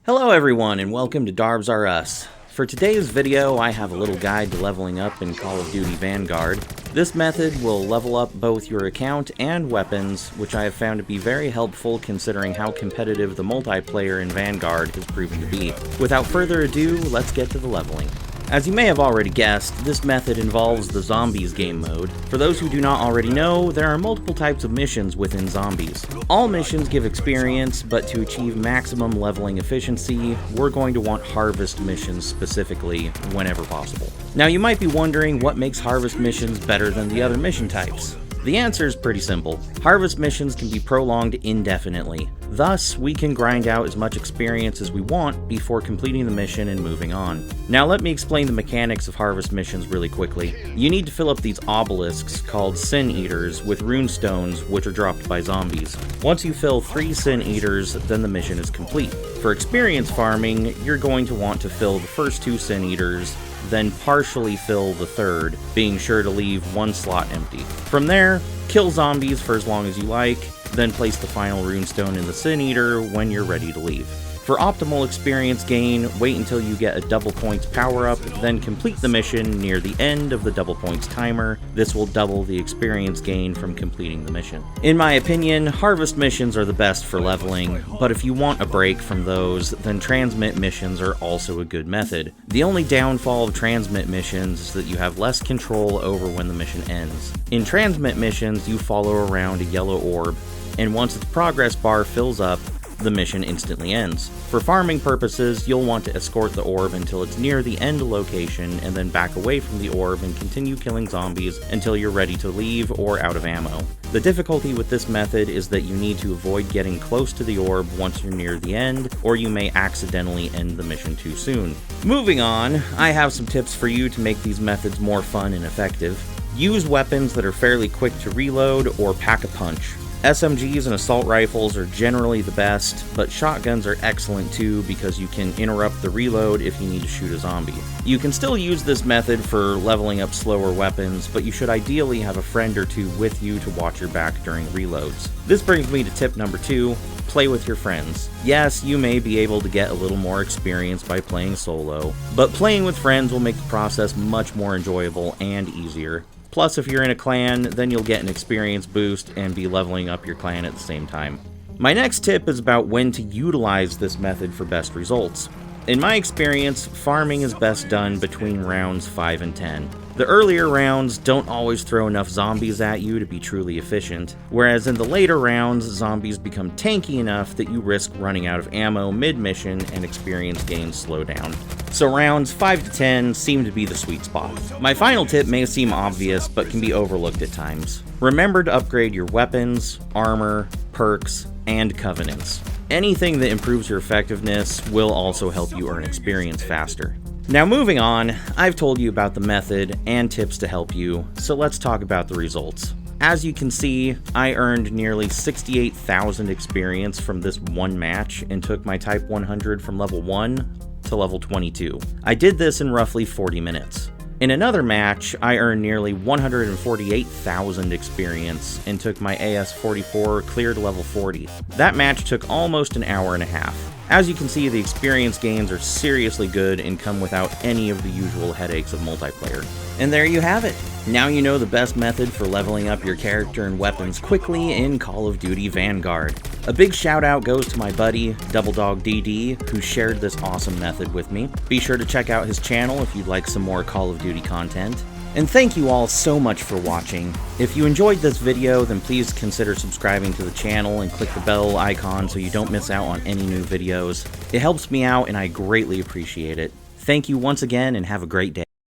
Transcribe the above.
Hello everyone and welcome to Darbs R Us. For today's video, I have a little guide to leveling up in Call of Duty Vanguard. This method will level up both your account and weapons, which I have found to be very helpful considering how competitive the multiplayer in Vanguard has proven to be. Without further ado, let's get to the leveling. As you may have already guessed, this method involves the Zombies game mode. For those who do not already know, there are multiple types of missions within Zombies. All missions give experience, but to achieve maximum leveling efficiency, we're going to want Harvest missions specifically, whenever possible. Now you might be wondering what makes Harvest missions better than the other mission types. The answer is pretty simple. Harvest missions can be prolonged indefinitely. Thus, we can grind out as much experience as we want before completing the mission and moving on. Now let me explain the mechanics of Harvest missions really quickly. You need to fill up these obelisks called Sin Eaters with rune stones, which are dropped by zombies. Once you fill 3 Sin Eaters, then the mission is complete. For experience farming, you're going to want to fill the first 2 Sin Eaters, then partially fill the third, being sure to leave 1 slot empty. From there, kill zombies for as long as you like, then place the final runestone in the Sin Eater when you're ready to leave. For optimal experience gain, wait until you get a double points power up, then complete the mission near the end of the double points timer. This will double the experience gain from completing the mission. In my opinion, Harvest missions are the best for leveling, but if you want a break from those, then Transmit missions are also a good method. The only downfall of Transmit missions is that you have less control over when the mission ends. In Transmit missions, you follow around a yellow orb, and once its progress bar fills up, the mission instantly ends. For farming purposes, you'll want to escort the orb until it's near the end location and then back away from the orb and continue killing zombies until you're ready to leave or out of ammo. The difficulty with this method is that you need to avoid getting close to the orb once you're near the end, or you may accidentally end the mission too soon. Moving on, I have some tips for you to make these methods more fun and effective. Use weapons that are fairly quick to reload or pack a punch. SMGs and assault rifles are generally the best, but shotguns are excellent too because you can interrupt the reload if you need to shoot a zombie. You can still use this method for leveling up slower weapons, but you should ideally have a friend or two with you to watch your back during reloads. This brings me to tip number 2. Play with your friends. Yes, you may be able to get a little more experience by playing solo, but playing with friends will make the process much more enjoyable and easier. Plus, if you're in a clan, then you'll get an experience boost and be leveling up your clan at the same time. My next tip is about when to utilize this method for best results. In my experience, farming is best done between rounds 5 and 10. The earlier rounds don't always throw enough zombies at you to be truly efficient, whereas in the later rounds, zombies become tanky enough that you risk running out of ammo mid-mission and experience gains slow down. So rounds 5 to 10 seem to be the sweet spot. My final tip may seem obvious, but can be overlooked at times. Remember to upgrade your weapons, armor, perks, and covenants. Anything that improves your effectiveness will also help you earn experience faster. Now moving on, I've told you about the method and tips to help you, so let's talk about the results. As you can see, I earned nearly 68,000 experience from this one match and took my Type 100 from level 1 to level 22. I did this in roughly 40 minutes. In another match, I earned nearly 148,000 experience and took my AS-44 clear to level 40. That match took almost an hour and a half. As you can see, the experience gains are seriously good and come without any of the usual headaches of multiplayer. And there you have it. Now you know the best method for leveling up your character and weapons quickly in Call of Duty Vanguard. A big shout out goes to my buddy, DoubleDogDD, who shared this awesome method with me. Be sure to check out his channel if you'd like some more Call of Duty content. And thank you all so much for watching. If you enjoyed this video, then please consider subscribing to the channel and click the bell icon so you don't miss out on any new videos. It helps me out and I greatly appreciate it. Thank you once again and have a great day.